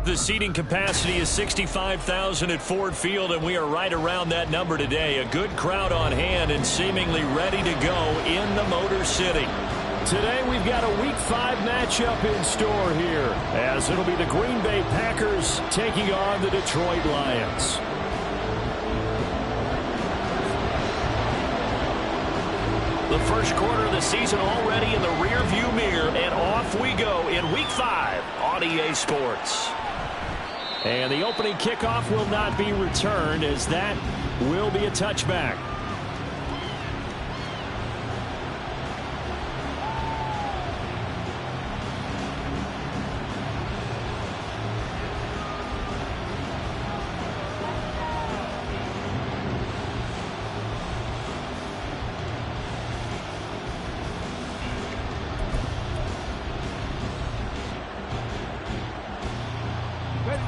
The seating capacity is 65,000 at Ford Field, and we are right around that number today. A good crowd on hand and seemingly ready to go in the Motor City. Today we've got a Week 5 matchup in store here, as it'll be the Green Bay Packers taking on the Detroit Lions. The first quarter of the season already in the rearview mirror, and off we go in Week 5 on EA Sports. And the opening kickoff will not be returned, as that will be a touchback.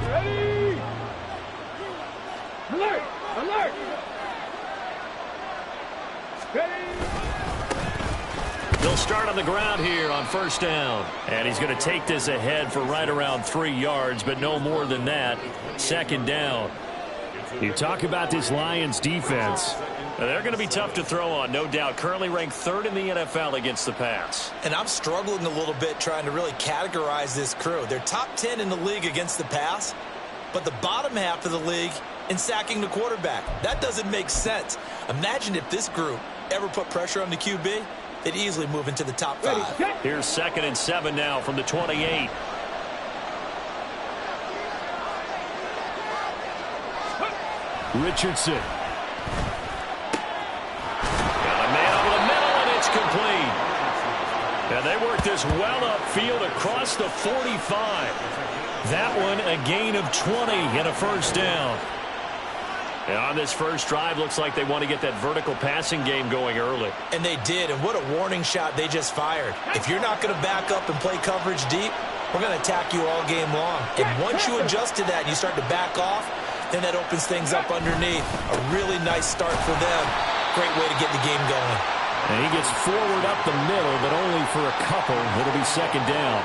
Ready! Alert! Alert! Ready! They'll start on the ground here on first down. And he's going to take this ahead for right around 3 yards, but no more than that. Second down. You talk about this Lions defense. They're going to be tough to throw on, no doubt. Currently ranked 3rd in the NFL against the pass. And I'm struggling a little bit trying to really categorize this crew. They're top 10 in the league against the pass, but the bottom half of the league in sacking the quarterback. That doesn't make sense. Imagine if this group ever put pressure on the QB, they'd easily move into the top 5. Here's 2nd and 7 now from the 28. Richardson. Complete. And they work this well upfield across the 45. That one a gain of 20 and a first down. And on this first drive, looks like they want to get that vertical passing game going early. And they did, and what a warning shot they just fired. If you're not going to back up and play coverage deep, we're going to attack you all game long. And once you adjust to that and you start to back off, then that opens things up underneath. A really nice start for them. Great way to get the game going. And he gets forward up the middle, but only for a couple. It'll be second down.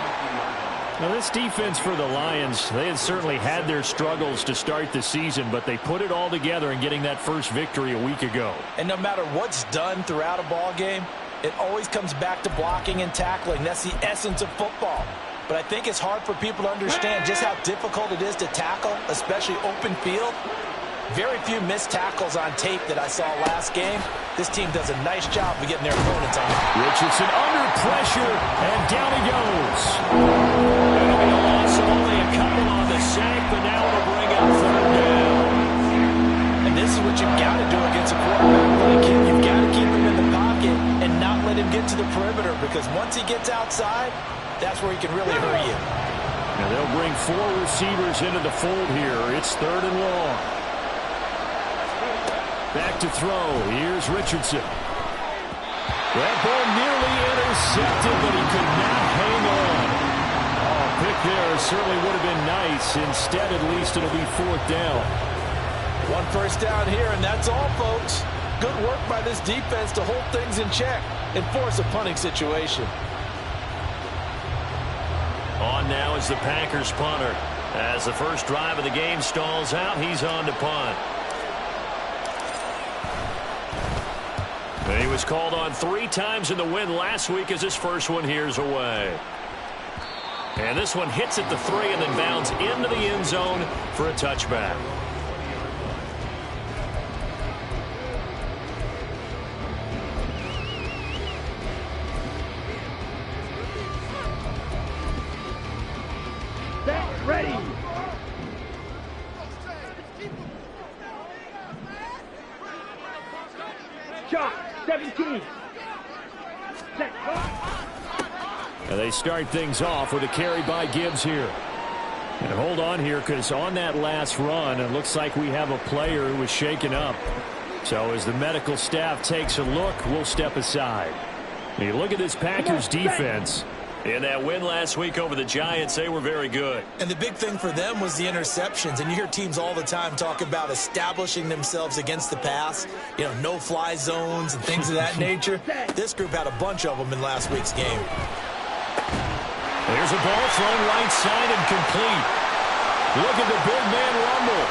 Now, this defense for the Lions, they had certainly had their struggles to start the season, but they put it all together in getting that first victory a week ago. And no matter what's done throughout a ball game, it always comes back to blocking and tackling. That's the essence of football. But I think it's hard for people to understand just how difficult it is to tackle, especially open field. Very few missed tackles on tape that I saw last game. This team does a nice job of getting their opponents on. Richardson under pressure, and down he goes. It'll be a loss of only a couple on the sack, but now it'll bring up 3rd down. And this is what you've got to do against a quarterback like him. You've got to keep him in the pocket and not let him get to the perimeter, because once he gets outside, that's where he can really hurt you. Now they'll bring 4 receivers into the fold here. It's 3rd and long. Back to throw. Here's Richardson. That ball nearly intercepted, but he could not hang on. Oh, pick there certainly would have been nice. Instead, at least it'll be 4th down. 1 first down here, and that's all, folks. Good work by this defense to hold things in check and force a punting situation. On now is the Packers punter. As the first drive of the game stalls out, he's on to punt. He was called on 3 times in the win last week, as his first one here's away. And this one hits at the 3 and then bounds into the end zone for a touchback. Ready! Shot! 17! Set! And they start things off with a carry by Gibbs here. And hold on here, because on that last run, it looks like we have a player who was shaken up. So as the medical staff takes a look, we'll step aside. And you look at this Packers defense. In that win last week over the Giants, they were very good. And the big thing for them was the interceptions. And you hear teams all the time talk about establishing themselves against the pass. You know, no-fly zones and things of that nature. This group had a bunch of them in last week's game. There's a ball thrown right side and complete. Look at the big man rumble.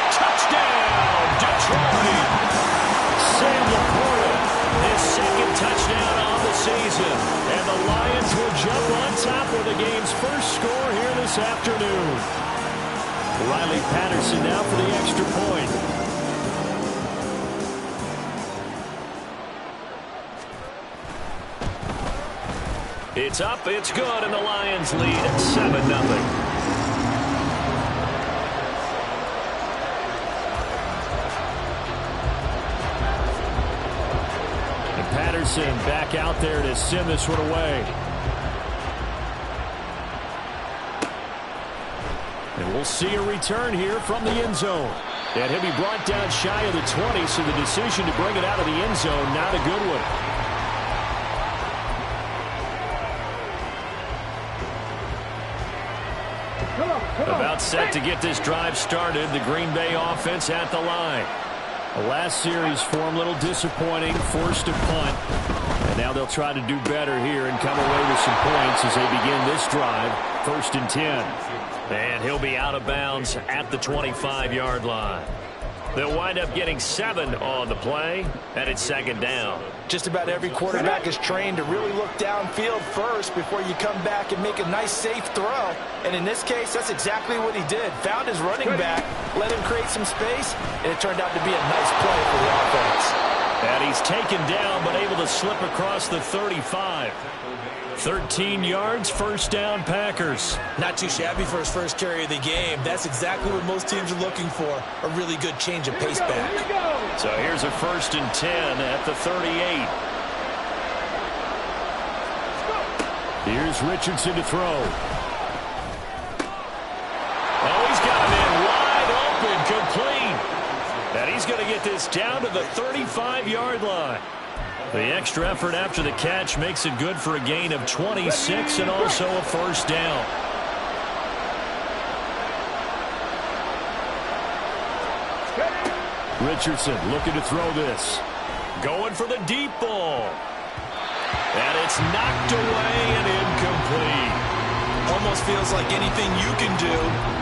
Touchdown, Detroit. Sam Laporta, his second touchdown on the season. And the Lions will jump on top of the game's first score here this afternoon. Riley Patterson now for the extra point. It's up, it's good, and the Lions lead at 7-0. Patterson back out there to send this one away. And we'll see a return here from the end zone. And he'll be brought down shy of the 20, so the decision to bring it out of the end zone, not a good one. About set to get this drive started. The Green Bay offense at the line. The last series for him, a little disappointing, forced a punt. And now they'll try to do better here and come away with some points as they begin this drive. 1st and 10. And he'll be out of bounds at the 25-yard line. They'll wind up getting 7 on the play, and it's 2nd down. Just about every quarterback is trained to really look downfield first before you come back and make a nice, safe throw. And in this case, that's exactly what he did. Found his running back, let him create some space, and it turned out to be a nice play for the offense. And he's taken down, but able to slip across the 35. 13 yards, 1st down, Packers. Not too shabby for his first carry of the game. That's exactly what most teams are looking for, a really good change of pace back. So here's a 1st and 10 at the 38. Here's Richardson to throw. Oh, he's got him in wide open, complete. And he's going to get this down to the 35-yard line. The extra effort after the catch makes it good for a gain of 26 and also a 1st down. Richardson looking to throw this. Going for the deep ball. And it's knocked away and incomplete. Almost feels like anything you can do,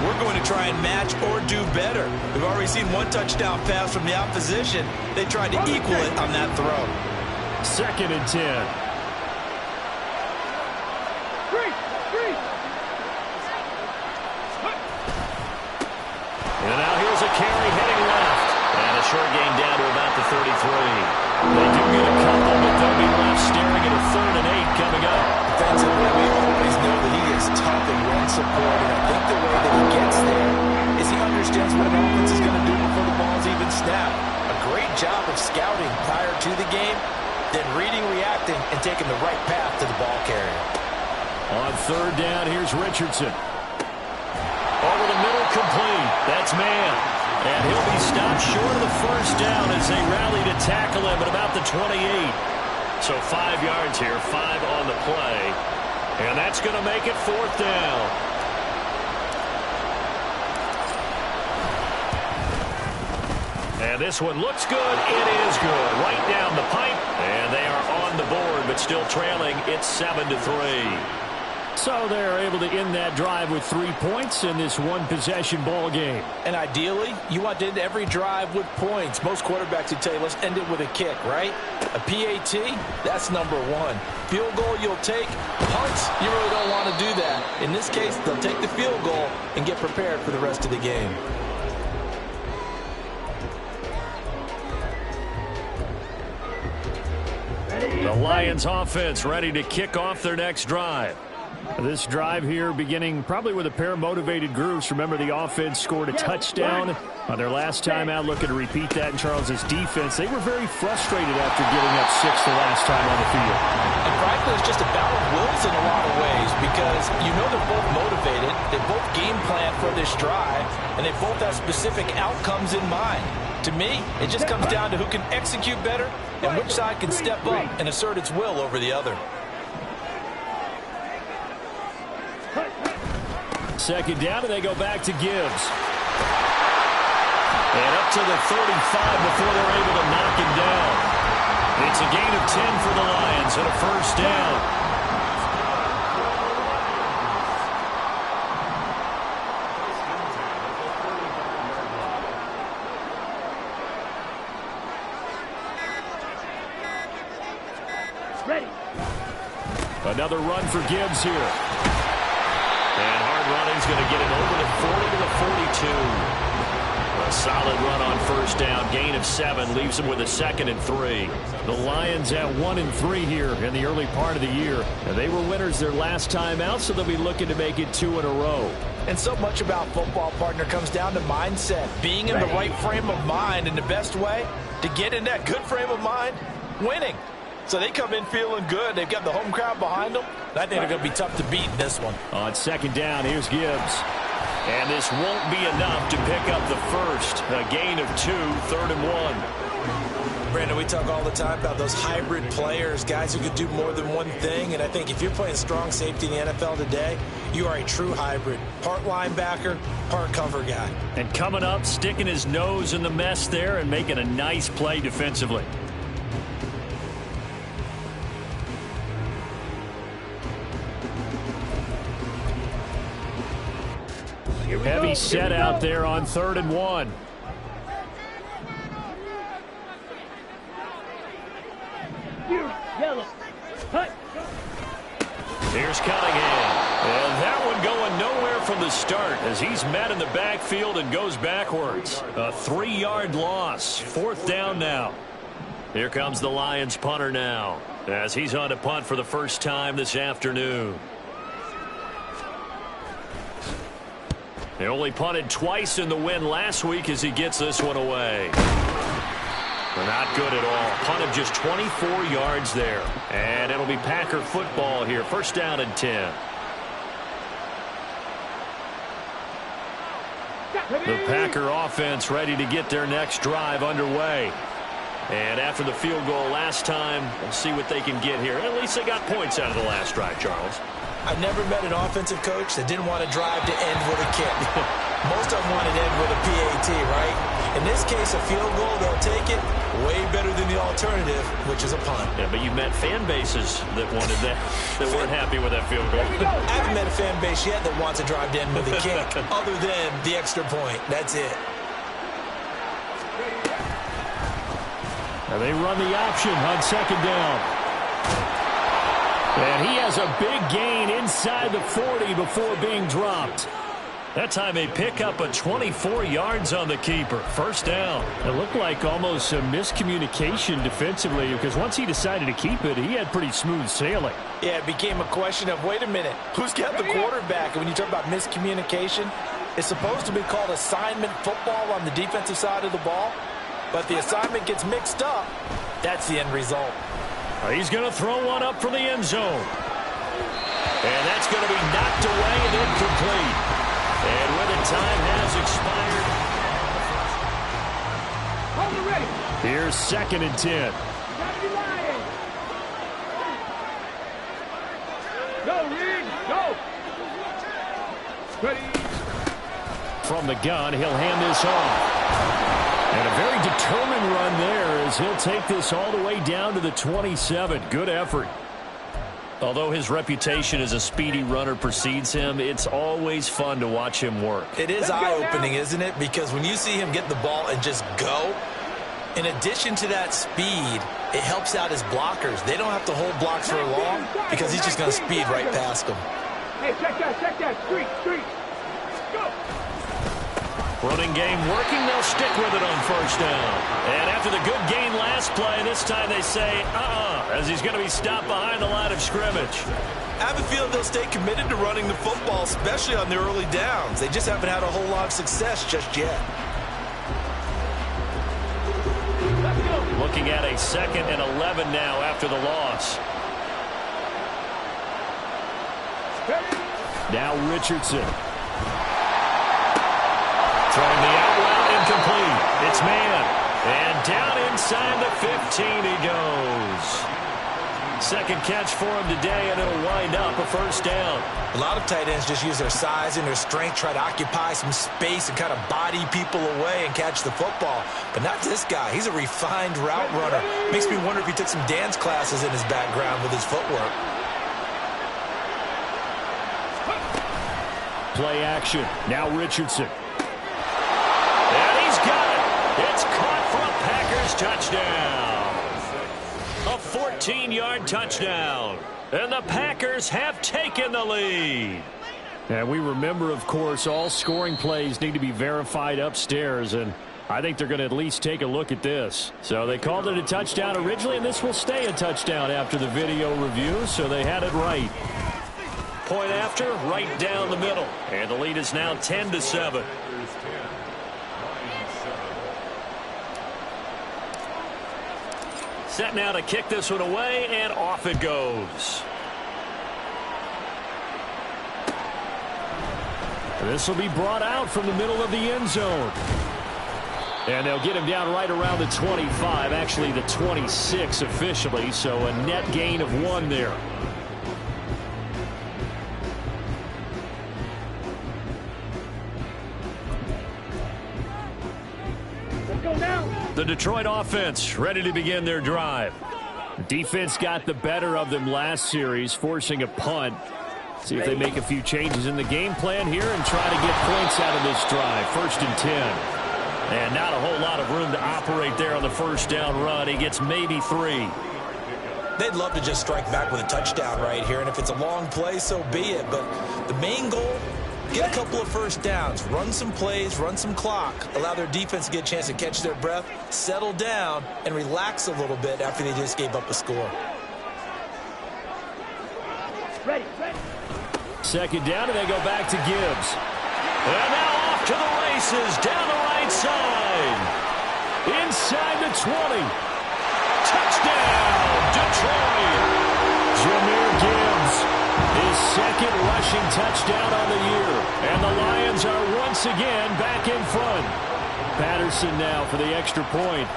we're going to try and match or do better. We've already seen one touchdown pass from the opposition. They tried to equal it on that throw. 2nd and 10. And now here's a carry heading left. And a short gain down to about the 33. They do get a couple, but they'll be left staring at a 3rd and 8 coming up. Defensively, we always know that he is tough in run support, and I think the way that he gets there is he understands what an offense is going to do before the ball's even snapped. A great job of scouting prior to the game, then reading, reacting, and taking the right path to the ball carrier. On 3rd down, here's Richardson. Over the middle, complete. That's man. And he'll be stopped short of the 1st down as they rally to tackle him at about the 28. So 5 yards here, 5 on the play. And that's going to make it 4th down. And this one looks good. It is good. Right down the pipe. And they are on the board, but still trailing. It's 7-3. So they're able to end that drive with 3 points in this one-possession ball game. And ideally, you want to end every drive with points. Most quarterbacks would tell you, let's end it with a kick, right? A PAT, that's number 1. Field goal you'll take. Punts, you really don't want to do that. In this case, they'll take the field goal and get prepared for the rest of the game. The Lions offense ready to kick off their next drive. This drive here beginning probably with a pair of motivated groups. Remember, the offense scored a touchdown on their last time out. Looking to repeat that in Charles's defense. They were very frustrated after giving up 6 the last time on the field. And frankly, it's just a battle of wills in a lot of ways because you know they're both motivated. They both game plan for this drive, and they both have specific outcomes in mind. To me, it just comes down to who can execute better and which side can step up and assert its will over the other. 2nd down, and they go back to Gibbs. And up to the 35 before they're able to knock him down. It's a gain of 10 for the Lions and a 1st down. Another run for Gibbs here. And hard running's going to get him over the 40 to the 42. A solid run on first down. Gain of 7 leaves him with a 2nd and 3. The Lions at 1-3 here in the early part of the year. And they were winners their last time out, so they'll be looking to make it 2 in a row. And so much about football, partner, comes down to mindset. Being in the right frame of mind, and the best way to get in that good frame of mind, winning. So they come in feeling good. They've got the home crowd behind them. And I think they're going to be tough to beat in this one. On 2nd down, here's Gibbs. And this won't be enough to pick up the first. A gain of 2, 3rd and 1. Brandon, we talk all the time about those hybrid players, guys who could do more than one thing. And I think if you're playing strong safety in the NFL today, you are a true hybrid. Part linebacker, part cover guy. And coming up, sticking his nose in the mess there and making a nice play defensively. Heavy set out there on 3rd and 1. Yellow. Cut. Here's Cunningham. And that one going nowhere from the start as he's met in the backfield and goes backwards. A 3-yard loss. 4th down now. Here comes the Lions punter now as he's on to punt for the first time this afternoon. They only punted twice in the win last week as he gets this one away. They're not good at all. Punt of just 24 yards there. And it'll be Packer football here. 1st down and 10. The Packer offense ready to get their next drive underway. And after the field goal last time, we'll see what they can get here. At least they got points out of the last drive, Charles. I've never met an offensive coach that didn't want to drive to end with a kick. Most of them want to end with a PAT, right? In this case, a field goal, they'll take it way better than the alternative, which is a punt. Yeah, but you met fan bases that wanted that weren't happy with that field goal. I haven't met a fan base yet that wants to drive to end with a kick, other than the extra point. That's it. Now they run the option on 2nd down. And he has a big gain inside the 40 before being dropped. That time they pick up a 24 yards on the keeper. 1st down. It looked like almost a miscommunication defensively because once he decided to keep it, he had pretty smooth sailing. Yeah, it became a question of, wait a minute, who's got the quarterback? And when you talk about miscommunication, it's supposed to be called assignment football on the defensive side of the ball. But the assignment gets mixed up. That's the end result. He's going to throw one up for the end zone. And that's going to be knocked away and incomplete. And when the time has expired, here's 2nd and 10. Go, Reed, go. Ready. From the gun, he'll hand this off. And a very determined run there as he'll take this all the way down to the 27. Good effort. Although his reputation as a speedy runner precedes him, it's always fun to watch him work. It is eye-opening, isn't it? Because when you see him get the ball and just go, in addition to that speed, it helps out his blockers. They don't have to hold blocks for long because he's just going to speed right past them. Hey, check that. Street. Go. Running game working, they'll stick with it on 1st down. And after the good gain last play, this time they say, as he's going to be stopped behind the line of scrimmage. I have a feeling they'll stay committed to running the football, especially on their early downs. They just haven't had a whole lot of success just yet. Looking at a 2nd and 11 now after the loss. Now Richardson. Throwing the out route incomplete. It's man. And down inside the 15 he goes. 2nd catch for him today, and it'll wind up a 1st down. A lot of tight ends just use their size and their strength, try to occupy some space and kind of body people away and catch the football. But not this guy. He's a refined route runner. Makes me wonder if he took some dance classes in his background with his footwork. Play action. Now Richardson. And he's got it. It's caught for a Packers touchdown. A 14-yard touchdown. And the Packers have taken the lead. And we remember, of course, all scoring plays need to be verified upstairs, and I think they're going to at least take a look at this. So they called it a touchdown originally, and this will stay a touchdown after the video review, so they had it right. Point after, right down the middle. And the lead is now 10-7. Set now to kick this one away, and off it goes. This will be brought out from the middle of the end zone. And they'll get him down right around the 25, actually the 26 officially, so a net gain of 1 there. Let's go now. The Detroit offense ready to begin their drive. Defense got the better of them last series, forcing a punt. See if they make a few changes in the game plan here and try to get points out of this drive. 1st and 10. And not a whole lot of room to operate there on the first down run. He gets maybe 3. They'd love to just strike back with a touchdown right here, and if it's a long play, so be it. But the main goal, get a couple of first downs, run some plays, run some clock, allow their defense to get a chance to catch their breath, settle down, and relax a little bit after they just gave up a score. Ready. 2nd down, and they go back to Gibbs. And now off to the races, down the right side. Inside the 20. Touchdown, Detroit. Jahmyr Gibbs, his 2nd rushing touchdown on the year. And the Lions are once again back in front. Patterson now for the extra point.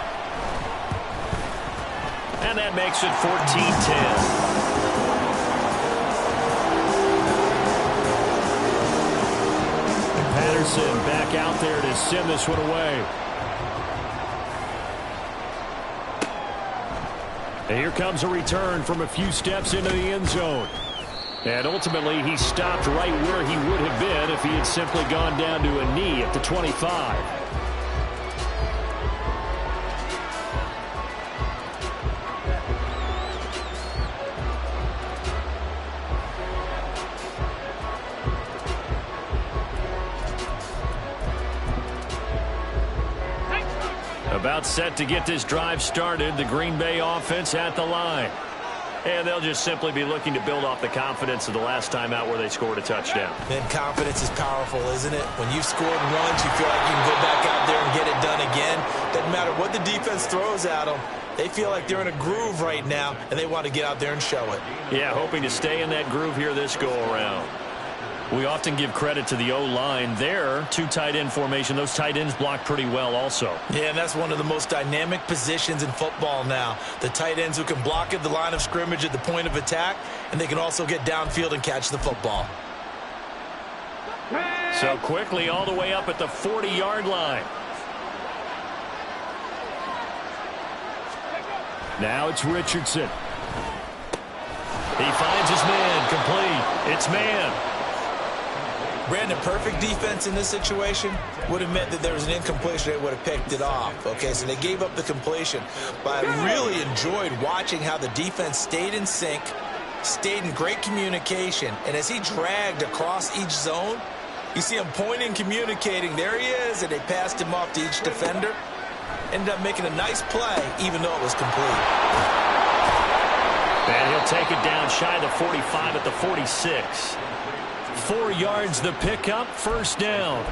And that makes it 14-10. Patterson back out there to send this one away. And here comes a return from a few steps into the end zone. And ultimately, he stopped right where he would have been if he had simply gone down to a knee at the 25. About set to get this drive started. The Green Bay offense at the line. And they'll just simply be looking to build off the confidence of the last time out where they scored a touchdown. And confidence is powerful, isn't it? When you've scored once, you feel like you can go back out there and get it done again. Doesn't matter what the defense throws at them. They feel like they're in a groove right now, and they want to get out there and show it. Yeah, hoping to stay in that groove here this go-around. We often give credit to the O-line there. 2 tight end formation. Those tight ends block pretty well also. Yeah, and that's one of the most dynamic positions in football now. The tight ends who can block at the line of scrimmage at the point of attack, and they can also get downfield and catch the football. So quickly all the way up at the 40-yard line. Now it's Richardson. He finds his man, complete. It's man. Brandon, perfect defense in this situation would have meant that there was an incompletion. They would have picked it off. Okay, so they gave up the completion. But I really enjoyed watching how the defense stayed in sync, stayed in great communication. And as he dragged across each zone, you see him pointing, communicating. There he is, and they passed him off to each defender. Ended up making a nice play, even though it was complete. And he'll take it down shy of the 45 at the 46. 4 yards the pickup, 1st down.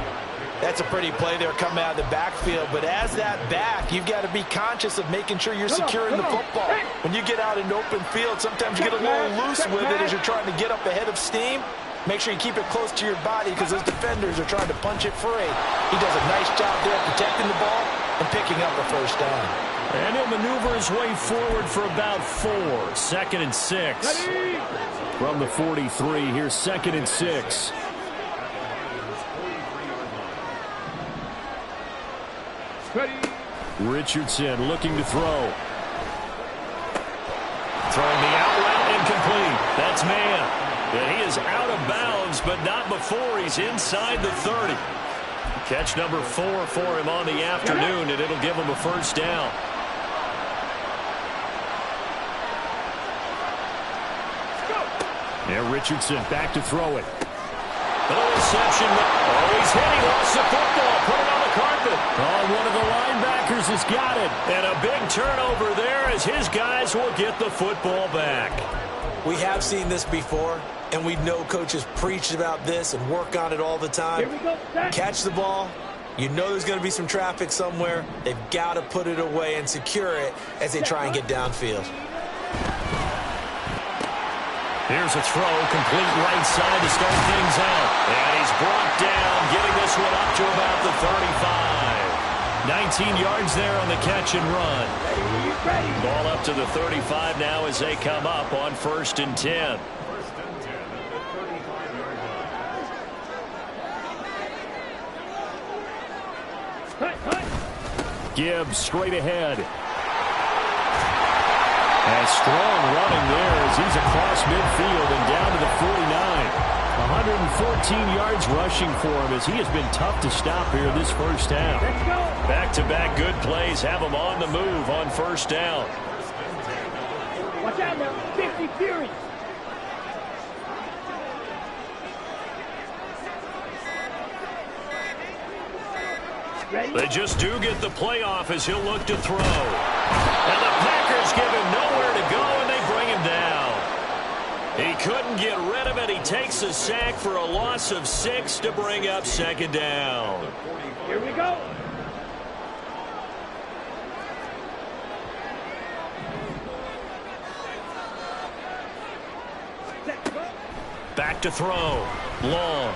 That's a pretty play there coming out of the backfield, but as that back, you've got to be conscious of making sure you're securing the football. When you get out in open field, sometimes you get a little loose with it as you're trying to get up ahead of steam. Make sure you keep it close to your body because those defenders are trying to punch it free. He does a nice job there protecting the ball and picking up a 1st down. And he'll maneuver his way forward for about 4. 2nd and 6. From the 43, here's 2nd and 6. Richardson looking to throw. Throwing the out route, incomplete. That's man. And he is out of bounds, but not before he's inside the 30. Catch number 4 for him on the afternoon, and it'll give him a 1st down. And Richardson back to throw it. No reception. Oh, he's hit. He lost the football. Put it on the carpet. Oh, one of the linebackers has got it. And a big turnover there as his guys will get the football back. We have seen this before, and we know coaches preach about this and work on it all the time. Here we go. Catch the ball. You know there's going to be some traffic somewhere. They've got to put it away and secure it as they try and get downfield. Here's a throw, complete right side to start things out. And he's brought down, getting this one up to about the 35. 19 yards there on the catch and run. Ball up to the 35 now as they come up on 1st and 10. Gibbs straight ahead. And strong running there as he's across midfield and down to the 49. 114 yards rushing for him as he has been tough to stop here this first half. Back-to-back good plays have him on the move on 1st down. Watch out now. 50 Fury. They just do get the playoff as he'll look to throw. And the Packers give him nowhere to go, and they bring him down. He couldn't get rid of it. He takes a sack for a loss of 6 to bring up 2nd down. Here we go. Back to throw. Long.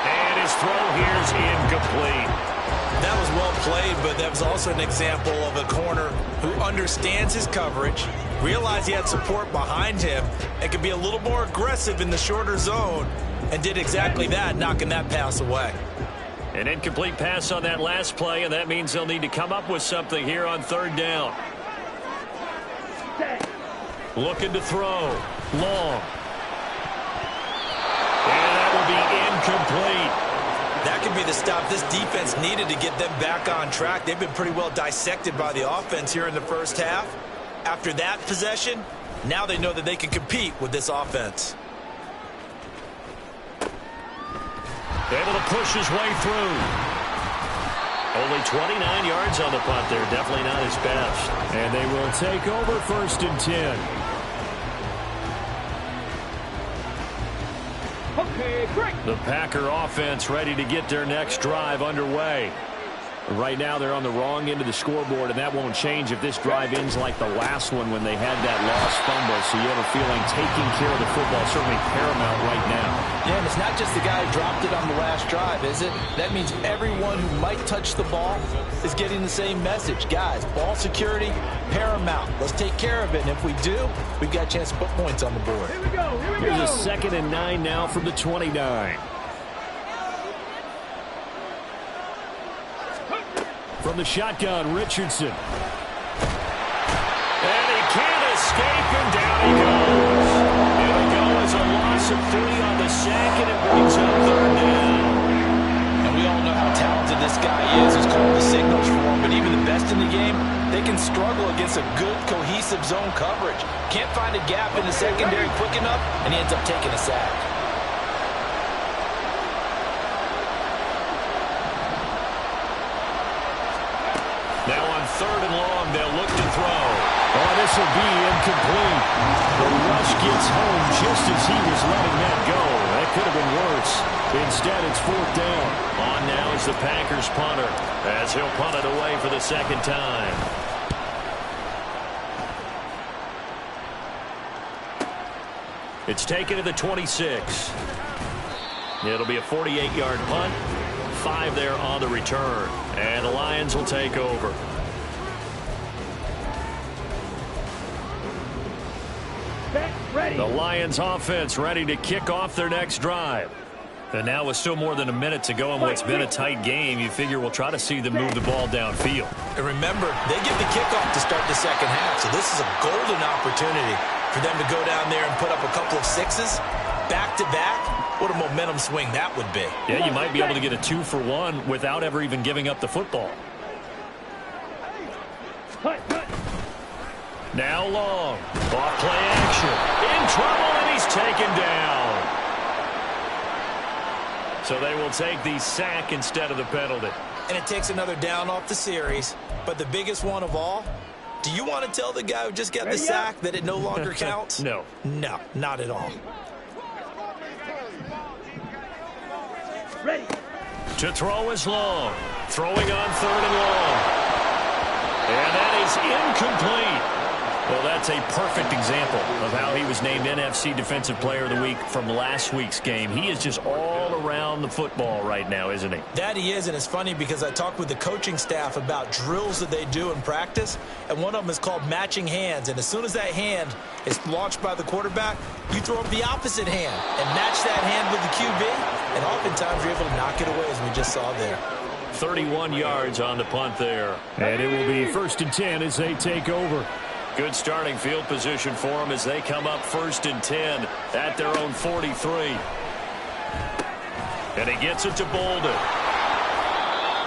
And his throw here's incomplete. That was well played, but that was also an example of a corner who understands his coverage, realized he had support behind him, and could be a little more aggressive in the shorter zone, and did exactly that, knocking that pass away. An incomplete pass on that last play, and that means they'll need to come up with something here on 3rd down. Looking to throw. Long. And that will be incomplete. That could be the stop this defense needed to get them back on track. They've been pretty well dissected by the offense here in the first half. After that possession, now they know that they can compete with this offense. Able to push his way through. Only 29 yards on the punt there. Definitely not his best. And they will take over 1st and 10. Okay, break. The Packer offense ready to get their next drive underway. Right now they're on the wrong end of the scoreboard, and that won't change if this drive ends like the last one when they had that lost fumble. So you have a feeling taking care of the football is certainly paramount right now. Yeah, and it's not just the guy who dropped it on the last drive, is it? That means everyone who might touch the ball is getting the same message. Guys, ball security, paramount. Let's take care of it, and if we do, we've got a chance to put points on the board. Here we go. Here we go. Here's a 2nd and 9 now from the 29. From the shotgun, Richardson. And he can't escape, and down he goes. Here we go as a loss of 3 on the sack, and it brings up 3rd down. And we all know how talented this guy is. He's called the signals for him, but even the best in the game, they can struggle against a good, cohesive zone coverage. Can't find a gap in the secondary quick enough, and he ends up taking a sack. Now on 3rd and long, they'll look to throw. Oh, this will be incomplete. The rush gets home just as he was letting that go. That could have been worse. Instead, it's 4th down. On now is the Packers punter as he'll punt it away for the 2nd time. It's taken to the 26. It'll be a 48-yard punt. 5 there on the return. And the Lions will take over. Ready. The Lions offense ready to kick off their next drive. And now with still more than a minute to go in what's been a tight game, you figure we'll try to see them move the ball downfield. And remember, they get the kickoff to start the second half, so this is a golden opportunity for them to go down there and put up a couple of sixes back-to-back. What a momentum swing that would be. Yeah, you might be able to get a 2-for-1 without ever even giving up the football. Now long. Off play action. In trouble, and he's taken down. So they will take the sack instead of the penalty. And it takes another down off the series. But the biggest one of all, do you want to tell the guy who just got the sack that it no longer counts? No. No, not at all. Ready. To throw is long. Throwing on 3rd and long. And that is incomplete. Well, that's a perfect example of how he was named NFC Defensive Player of the Week from last week's game. He is just all around the football right now, isn't he? That he is, and it's funny because I talked with the coaching staff about drills that they do in practice, and one of them is called matching hands. And as soon as that hand is launched by the quarterback, you throw up the opposite hand and match that hand with the QB, and oftentimes you're able to knock it away, as we just saw there. 31 yards on the punt there. And it will be 1st and 10 as they take over. Good starting field position for them as they come up 1st and 10 at their own 43. And he gets it to Bolden.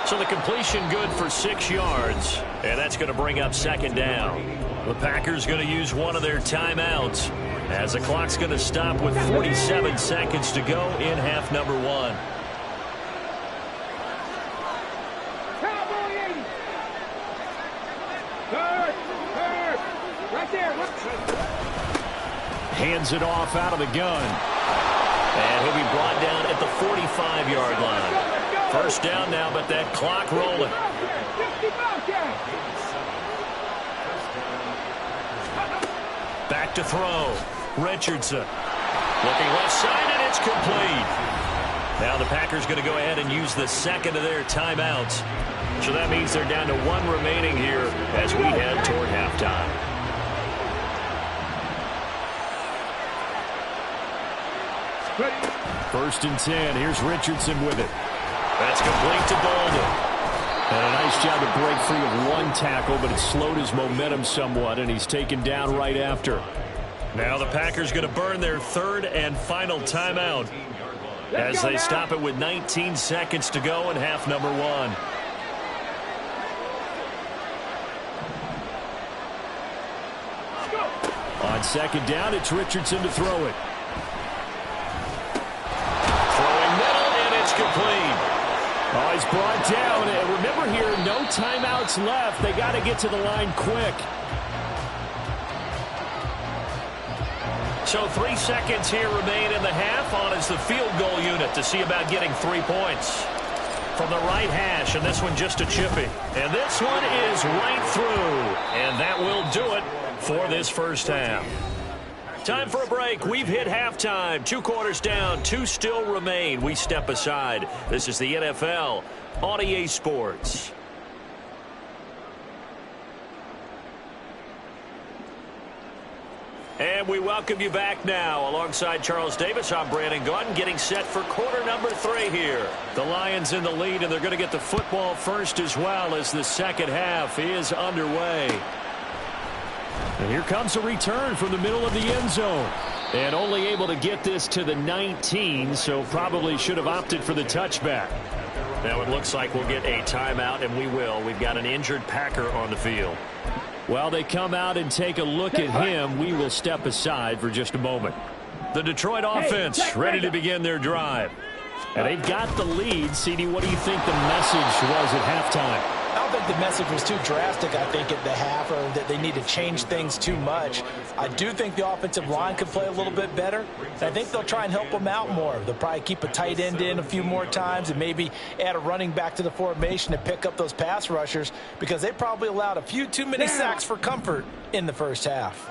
So the completion good for 6 yards. And that's going to bring up 2nd down. The Packers going to use one of their timeouts as the clock's going to stop with 47 seconds to go in half number 1. Hands it off out of the gun. And he'll be brought down at the 45-yard line. 1st down now, but that clock rolling. Back to throw. Richardson. Looking left side, and it's complete. Now the Packers going to go ahead and use the 2nd of their timeouts. So that means they're down to 1 remaining here as we head toward halftime. Ready. 1st and 10. Here's Richardson with it. That's complete to Bolden. And a nice job to break free of 1 tackle, but it slowed his momentum somewhat, and he's taken down right after. Now the Packers going to burn their 3rd and final timeout as they stop it with 19 seconds to go in half number 1. On 2nd down, it's Richardson to throw it. Complete. Oh, he's brought down. And remember here, no timeouts left. They got to get to the line quick. So 3 seconds here remain in the half. On is the field goal unit to see about getting 3 points. From the right hash, and this one just a chippy. And this one is right through. And that will do it for this 1st half. Time for a break. We've hit halftime. 2 quarters down. 2 still remain. We step aside. This is the NFL on EA Sports. And we welcome you back now. Alongside Charles Davis, I'm Brandon Gaudin, getting set for quarter number 3 here. The Lions in the lead, and they're going to get the football first as well as the 2nd half is underway. And here comes a return from the middle of the end zone. And only able to get this to the 19, so probably should have opted for the touchback. Now it looks like we'll get a timeout, and we will. We've got an injured Packer on the field. While they come out and take a look at him, we will step aside for just a moment. The Detroit offense ready to begin their drive. And they've got the lead. CD, what do you think the message was at halftime? I don't think the message was too drastic, I think, at the half, or that they need to change things too much. I do think the offensive line could play a little bit better. And I think they'll try and help them out more. They'll probably keep a tight end in a few more times and maybe add a running back to the formation to pick up those pass rushers, because they probably allowed a few too many sacks for comfort in the 1st half.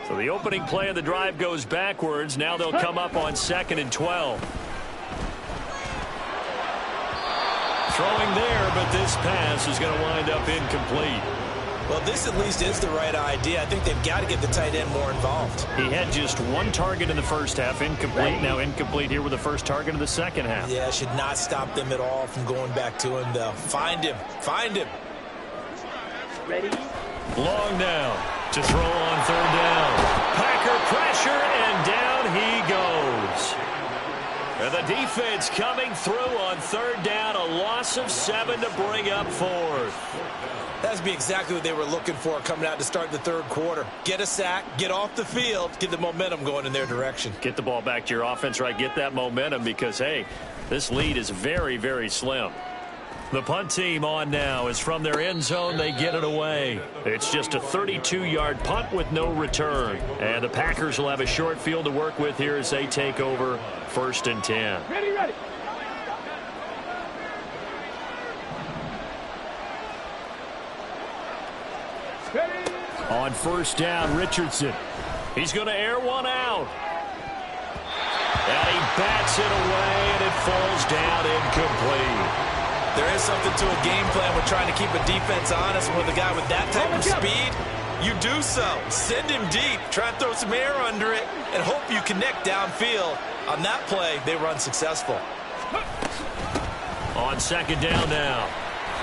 So the opening play of the drive goes backwards. Now they'll come up on 2nd and 12. Throwing there, but this pass is going to wind up incomplete. Well, this at least is the right idea. I think they've got to get the tight end more involved. He had just 1 target in the 1st half, incomplete. Now incomplete here with the 1st target of the 2nd half. Yeah, should not stop them at all from going back to him, though. Find him. Find him. Ready. Long now to throw on 3rd down. Packer pressure, and down he goes. And the defense coming through on third down. A loss of 7 to bring up fourth. That's be exactly what they were looking for coming out to start the third quarter. Get a sack, get off the field, get the momentum going in their direction. Get the ball back to your offense, right? Get that momentum because, hey, this lead is very, very slim. The punt team on now is from their end zone. They get it away. It's just a 32-yard punt with no return. And the Packers will have a short field to work with here as they take over 1st and 10. Ready, ready. On 1st down, Richardson. He's going to air one out. And he bats it away, and it falls down incomplete. There is something to a game plan with trying to keep a defense honest. With a guy with that type of speed, you do so. Send him deep, try and throw some air under it, and hope you connect downfield. On that play, they were unsuccessful. On 2nd down now,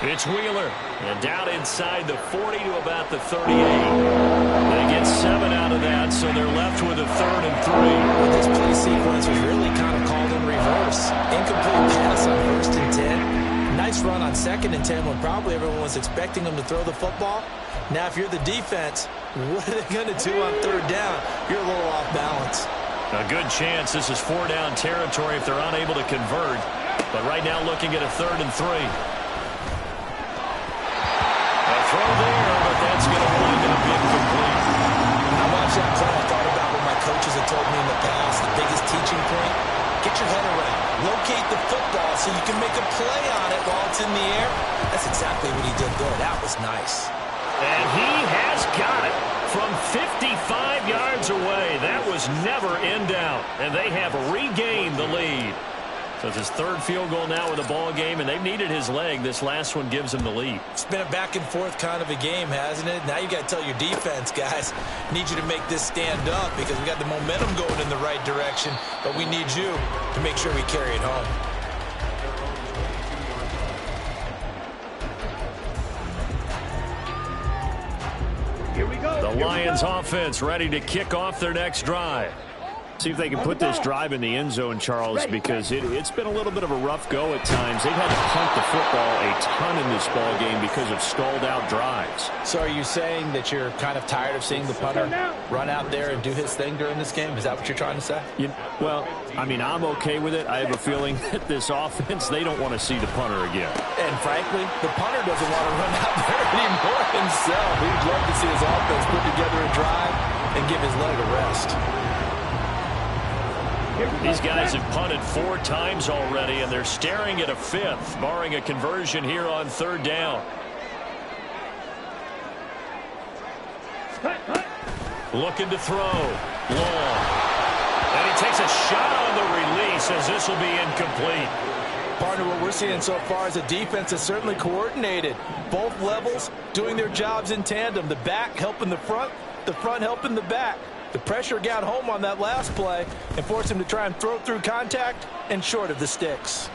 it's Wheeler. And down inside the 40 to about the 38. They get 7 out of that, so they're left with a 3rd and 3. Well, this play sequence was really kind of called in reverse. Incomplete pass on 1st and 10. Nice run on 2nd and 10 when probably everyone was expecting them to throw the football. Now, if you're the defense, what are they going to do on 3rd down? You're a little off balance. A good chance this is 4-down territory if they're unable to convert. But right now looking at a 3rd and 3. A throw there, but that's going to wind up incomplete. I watched that play. I thought about what my coaches have told me in the past. The biggest teaching point, get your head around. Locate the football so you can make a play on it while it's in the air. That's exactly what he did there. That was nice. And he has got it from 55 yards away. That was never in doubt. And they have regained the lead. So it's his 3rd field goal now with the ball game, and they've needed his leg. This last one gives him the lead. It's been a back and forth kind of a game, hasn't it? Now you got to tell your defense, guys, need you to make this stand up because we got the momentum going in the right direction, but we need you to make sure we carry it home. Here we go. The Lions offense ready to kick off their next drive. See if they can put this drive in the end zone, Charles, because it's been a little bit of a rough go at times. They've had to punt the football a ton in this ball game because of stalled out drives. So are you saying that you're kind of tired of seeing the punter run out there and do his thing during this game? Is that what you're trying to say? Well, I mean, I'm okay with it. I have a feeling that this offense, they don't want to see the punter again. And frankly, the punter doesn't want to run out there anymore himself. He'd love to see his offense put together a drive and give his leg a rest. These guys have punted 4 times already, and they're staring at a 5th, barring a conversion here on 3rd down. Looking to throw. Long. And he takes a shot on the release as this will be incomplete. Partner, what we're seeing so far is a defense that's certainly coordinated. Both levels doing their jobs in tandem. The back helping the front helping the back. The pressure got home on that last play and forced him to try and throw through contact and short of the sticks.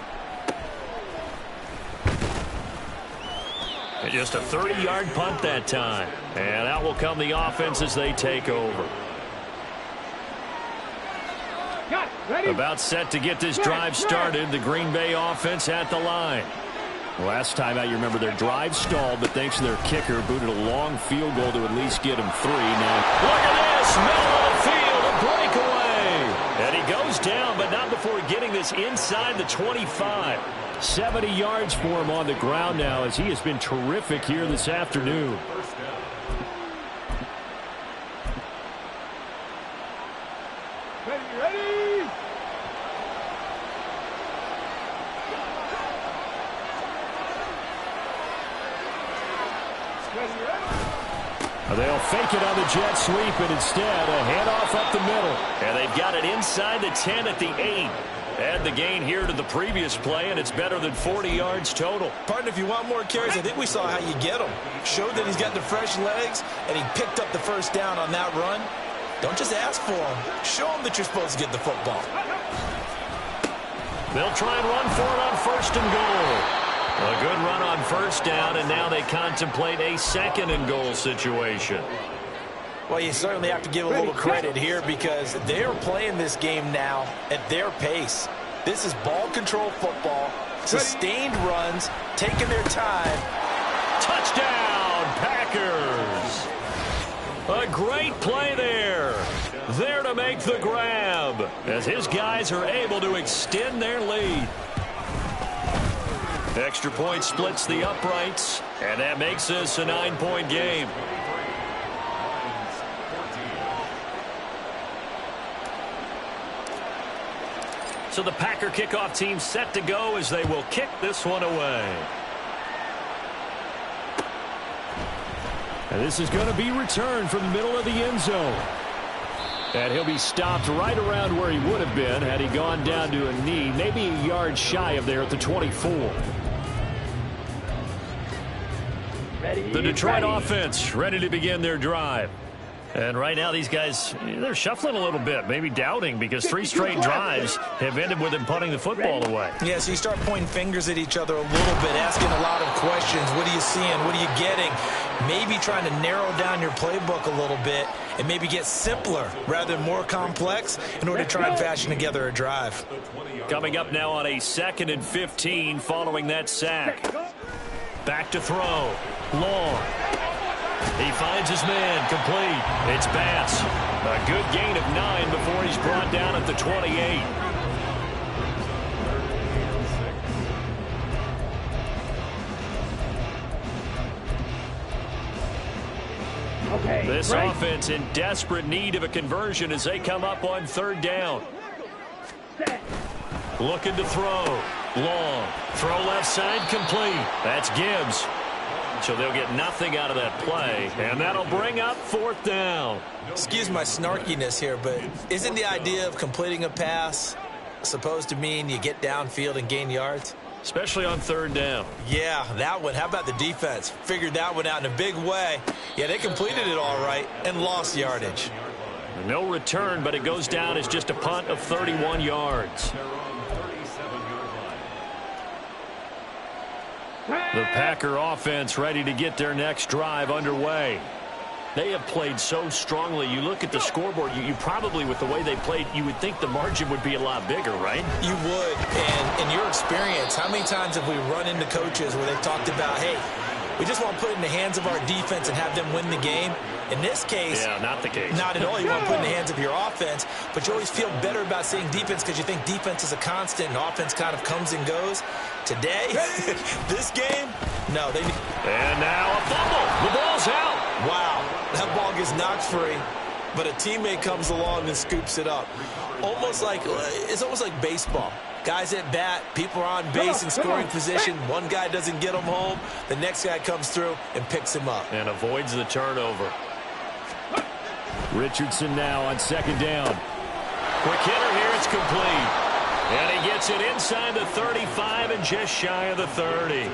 And just a 30-yard punt that time. And out will come the offense as they take over. About set to get this drive started. The Green Bay offense at the line. Last time out, you remember their drive stalled, but thanks to their kicker, booted a long field goal to at least get him 3. Now, look at this, middle of the field, a breakaway. And he goes down, but not before getting this inside the 25. 70 yards for him on the ground now, as he has been terrific here this afternoon. Ready. They'll fake it on the jet sweep, and instead a handoff up the middle. And they've got it inside the 10 at the 8. Add the gain here to the previous play, and it's better than 40 yards total. Partner, if you want more carries, I think we saw how you get him. Showed that he's got the fresh legs, and he picked up the 1st down on that run. Don't just ask for him. Show him that you're supposed to get the football. They'll try and run for it on 1st and goal. A good run on 1st down, and now they contemplate a 2nd and goal situation. Well, you certainly have to give a little credit here because they're playing this game now at their pace. This is ball control football, sustained runs, taking their time. Touchdown, Packers! A great play there. There to make the grab as his guys are able to extend their lead. Extra point splits the uprights, and that makes this a 9-point game. So the Packer kickoff team set to go as they will kick this one away. And this is going to be returned from the middle of the end zone. And he'll be stopped right around where he would have been had he gone down to a knee, maybe a yard shy of there at the 24. The Detroit offense ready to begin their drive. And right now these guys, they're shuffling a little bit, maybe doubting, because 3 straight drives have ended with them punting the football away. Yeah, so you start pointing fingers at each other a little bit, asking a lot of questions. What are you seeing? What are you getting? Maybe trying to narrow down your playbook a little bit and maybe get simpler rather than more complex in order to try and fashion together a drive. Coming up now on a 2nd and 15 following that sack. Back to throw. Long. He finds his man, complete. It's Bass. A good gain of 9 before he's brought down at the 28. This offense in desperate need of a conversion as they come up on 3rd down. Looking to throw. Long. Throw left side, complete. That's Gibbs. So they'll get nothing out of that play, and that'll bring up 4th down. Excuse my snarkiness here, but isn't the idea of completing a pass supposed to mean you get downfield and gain yards? Especially on 3rd down. Yeah, that one. How about the defense? Figured that one out in a big way. Yeah, they completed it all right and lost yardage. No return, but it goes down as just a punt of 31 yards. The Packer offense ready to get their next drive underway. They have played so strongly. You look at the scoreboard, you probably, with the way they played, you would think the margin would be a lot bigger, right? You would. And in your experience, how many times have we run into coaches where they've talked about, hey, we just want to put it in the hands of our defense and have them win the game? In this case, yeah, not the case. Not at all. You want to put it in the hands of your offense, but you always feel better about saying defense because you think defense is a constant and offense kind of comes and goes. Today, this game, no. And now a fumble. The ball's out. Wow, that ball gets knocked free, but a teammate comes along and scoops it up. It's almost like baseball. Guys at bat, people are on base in scoring position. One guy doesn't get him home. The next guy comes through and picks him up. And avoids the turnover. Richardson now on 2nd down. Quick hitter here, it's complete. And he gets it inside the 35 and just shy of the 30.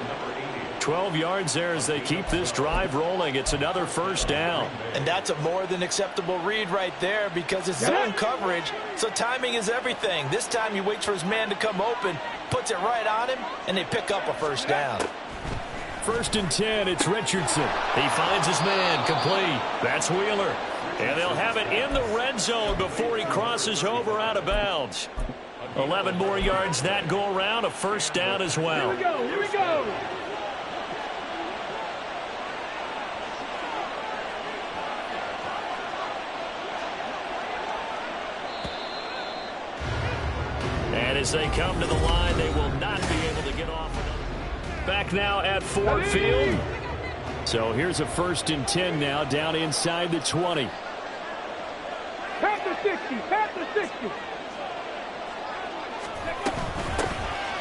12 yards there as they keep this drive rolling. It's another 1st down. And that's a more than acceptable read right there because it's zone coverage, so timing is everything. This time he waits for his man to come open, puts it right on him, and they pick up a 1st down. 1st and 10, it's Richardson. He finds his man, complete. That's Wheeler. And they'll have it in the red zone before he crosses over out of bounds. 11 more yards that go around, a 1st down as well. Here we go, here we go. And as they come to the line, they will not be able to get off. Back now at Ford Field. So here's a 1st and 10 now, down inside the 20. Past the 60, past the 60.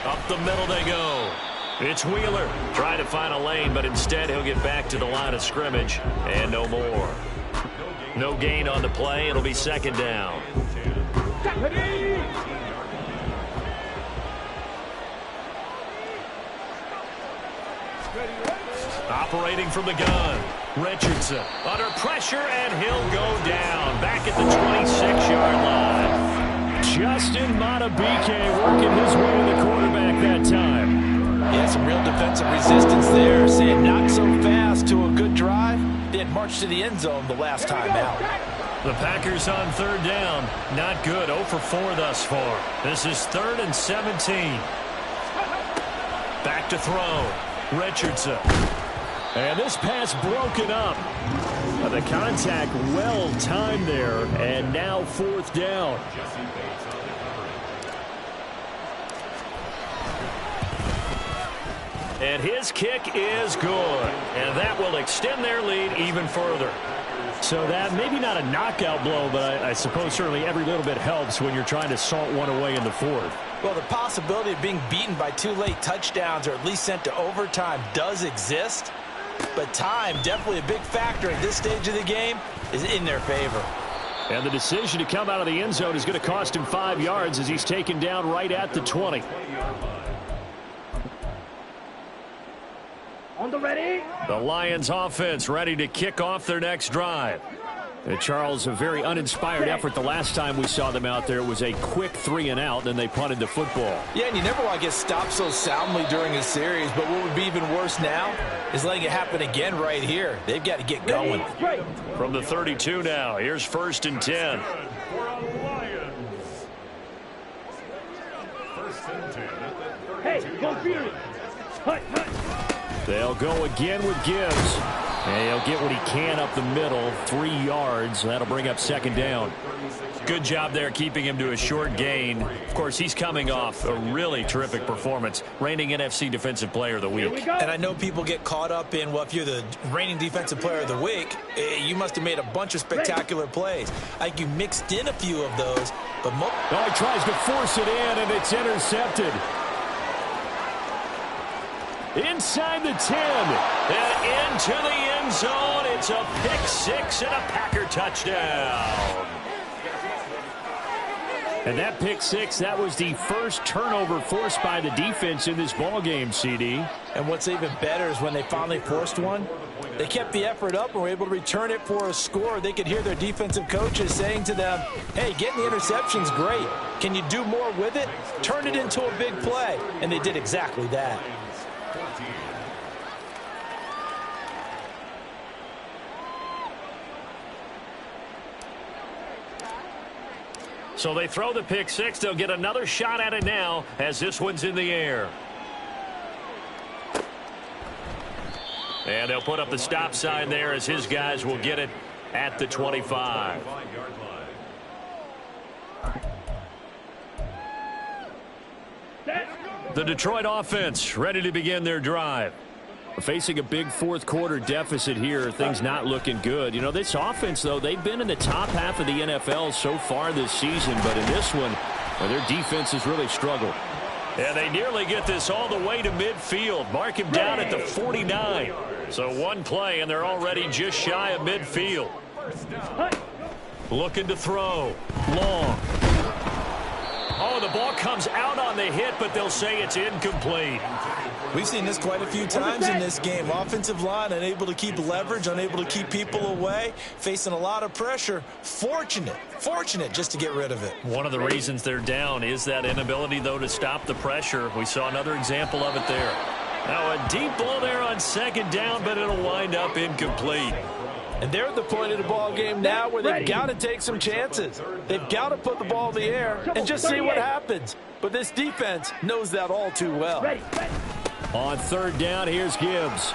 Up the middle they go. It's Wheeler trying to find a lane, but instead he'll get back to the line of scrimmage and no more. No gain on the play. It'll be 2nd down. Operating from the gun. Richardson under pressure, and he'll go down back at the 26-yard line. Justin Matabike working his way to the quarterback that time. Yeah, some real defensive resistance there, saying not so fast to a good drive. Didn't march to the end zone the last time out. The Packers on third down. Not good. 0 for 4 thus far. This is 3rd and 17. Back to throw. Richardson. And this pass broken up. The contact well timed there. And now 4th down. And his kick is good. And that will extend their lead even further. So that maybe not a knockout blow, but I suppose certainly every little bit helps when you're trying to salt one away in the 4th. Well, the possibility of being beaten by 2 late touchdowns or at least sent to overtime does exist. But time, definitely a big factor at this stage of the game, is in their favor. And the decision to come out of the end zone is going to cost him 5 yards as he's taken down right at the 20. On the ready. The Lions offense ready to kick off their next drive. And Charles, a very uninspired effort the last time we saw them out there. It was a quick 3 and out, then they punted the football. Yeah, and you never want to get stopped so soundly during a series, but what would be even worse now is letting it happen again right here. They've got to get going. From the 32 now, here's 1st and 10. Hey, go Fury. Hut, hut. They'll go again with Gibbs. And he'll get what he can up the middle, 3 yards. That'll bring up 2nd down. Good job there keeping him to a short gain. Of course, he's coming off a really terrific performance. Reigning NFC Defensive Player of the Week. And I know people get caught up in, well, if you're the reigning Defensive Player of the Week, you must have made a bunch of spectacular plays. I think you mixed in a few of those. But he tries to force it in, and it's intercepted. Inside the 10 and into the end zone. It's a pick-6 and a Packer touchdown. And that pick-6, that was the first turnover forced by the defense in this ballgame, CD. And what's even better is when they finally forced one, they kept the effort up and were able to return it for a score. They could hear their defensive coaches saying to them, hey, getting the interception's great. Can you do more with it? Turn it into a big play. And they did exactly that. So they throw the pick-6. They'll get another shot at it now as this one's in the air. And they'll put up the stop sign there as his guys will get it at the 25. The Detroit offense ready to begin their drive. Facing a big 4th quarter deficit here, things not looking good. You know, this offense, though, they've been in the top half of the NFL so far this season, but in this one, well, their defense has really struggled. And they nearly get this all the way to midfield. Mark him down at the 49. So one play, and they're already just shy of midfield. Looking to throw. Long. Oh, the ball comes out on the hit, but they'll say it's incomplete. We've seen this quite a few times in this game. Offensive line unable to keep leverage, unable to keep people away, facing a lot of pressure. Fortunate just to get rid of it. One of the reasons they're down is that inability, though, to stop the pressure. We saw another example of it there. Now a deep ball there on 2nd down, but it'll wind up incomplete. And they're at the point of the ball game now where they've got to take some chances. They've got to put the ball in the air and just see what happens. But this defense knows that all too well. On 3rd down, here's Gibbs.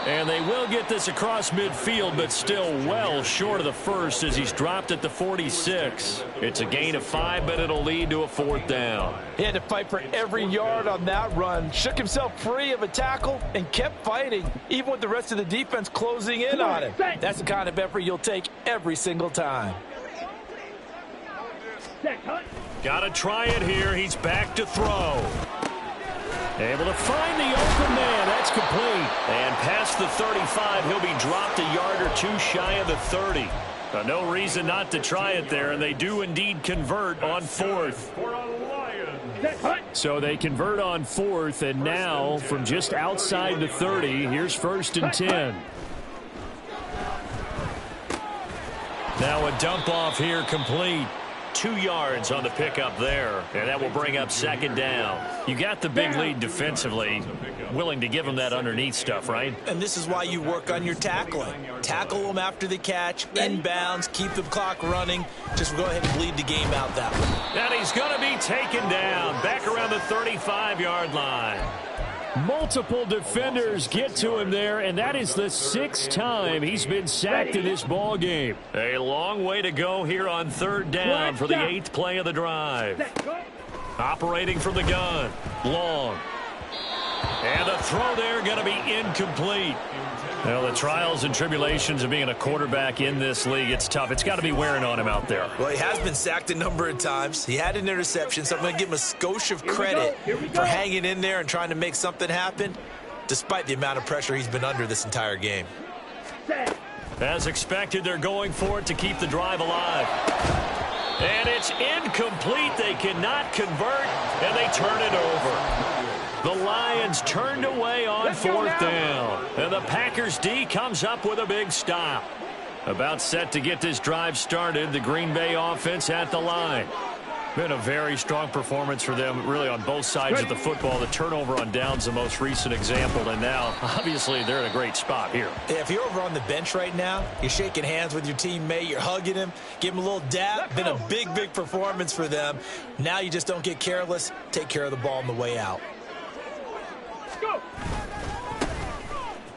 And they will get this across midfield, but still well short of the first as he's dropped at the 46. It's a gain of 5, but it'll lead to a 4th down. He had to fight for every yard on that run. Shook himself free of a tackle and kept fighting, even with the rest of the defense closing in on him. That's the kind of effort you'll take every single time. Got to try it here. He's back to throw. Able to find the open man. That's complete. And past the 35, he'll be dropped a yard or 2 shy of the 30. No reason not to try it there, and they do indeed convert on 4th. So they convert on 4th, and now from just outside the 30, here's 1st and 10. Now a dump off here complete. 2 yards on the pickup there, and that will bring up 2nd down. You got the big lead defensively. willing to give him that underneath stuff, right? And this is why you work on your tackling. Tackle them after the catch, inbounds, keep the clock running. Just go ahead and bleed the game out that way. And he's going to be taken down back around the 35-yard line. Multiple defenders get to him there, and that is the 6th time he's been sacked in this ball game. A long way to go here on 3rd down for the 8th play of the drive. Operating from the gun. Long. And the throw there going to be incomplete. Well, the trials and tribulations of being a quarterback in this league, it's tough. It's got to be wearing on him out there. Well, he has been sacked a number of times. He had an interception, so I'm going to give him a skosh of credit for hanging in there and trying to make something happen, despite the amount of pressure he's been under this entire game. As expected, they're going for it to keep the drive alive. And it's incomplete. They cannot convert, and they turn it over. The Lions turned away on 4th down. And the Packers D comes up with a big stop. About set to get this drive started, the Green Bay offense at the line. Been a very strong performance for them, really, on both sides of the football. The turnover on downs, the most recent example. And now, obviously, they're in a great spot here. Yeah, if you're over on the bench right now, you're shaking hands with your teammate, you're hugging him, give him a little dap. Been a big, big performance for them. Now you just don't get careless. Take care of the ball on the way out. Go.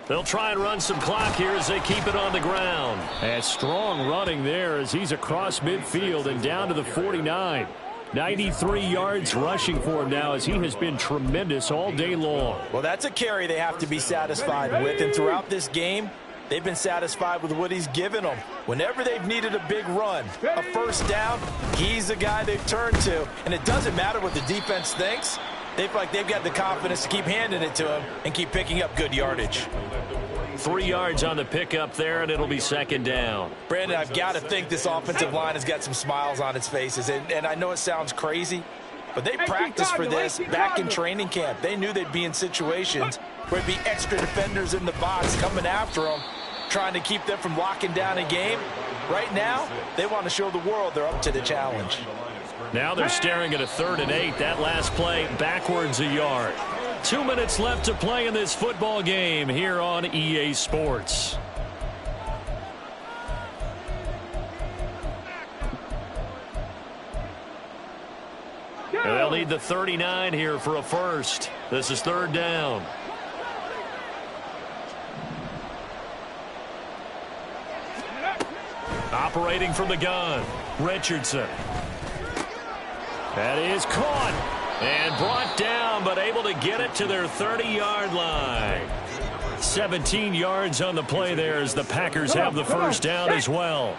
They'll try and run some clock here as they keep it on the ground. And strong running there as he's across midfield and down to the 49. 93 yards rushing for him now as he has been tremendous all day long. Well, that's a carry they have to be satisfied with. And throughout this game, they've been satisfied with what he's given them. Whenever they've needed a big run, a first down, he's the guy they've turned to. And it doesn't matter what the defense thinks. They feel like they've got the confidence to keep handing it to him and keep picking up good yardage. 3 yards on the pickup there, and it'll be 2nd down. Brandon, I've got to think this offensive line has got some smiles on its faces. And I know it sounds crazy, but they practiced for this back in training camp. They knew they'd be in situations where there'd be extra defenders in the box coming after them, trying to keep them from locking down a game. Right now, they want to show the world they're up to the challenge. Now they're staring at a 3rd and 8. That last play backwards a yard. 2 minutes left to play in this football game here on EA Sports. They'll need the 39 here for a first. This is 3rd down. Operating from the gun, Richardson. That is caught and brought down, but able to get it to their 30-yard line. 17 yards on the play there as the Packers have the first down as well.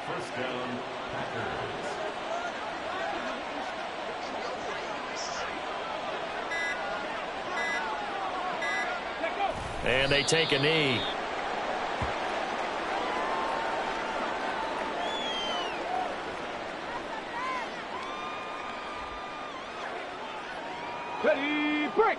And they take a knee. Ready, break.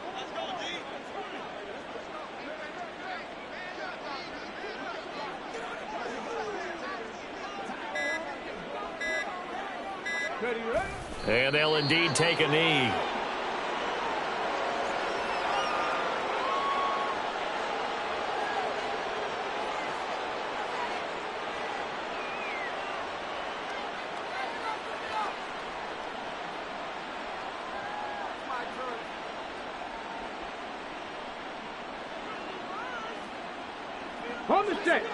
Ready, ready. And they'll indeed take a knee. On the set.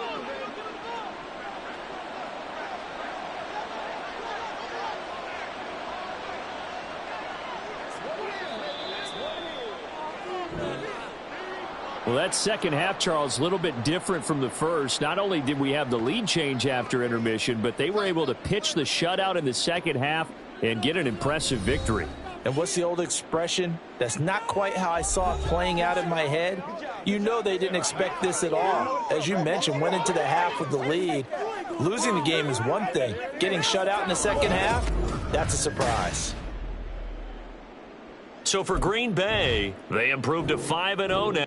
Well, that second half, Charles, a little bit different from the first. Not only did we have the lead change after intermission, but they were able to pitch the shutout in the second half and get an impressive victory. And what's the old expression? That's not quite how I saw it playing out in my head. You know they didn't expect this at all. As you mentioned, went into the half with the lead. Losing the game is one thing. Getting shut out in the second half, that's a surprise. So for Green Bay, they improved to 5-0 now.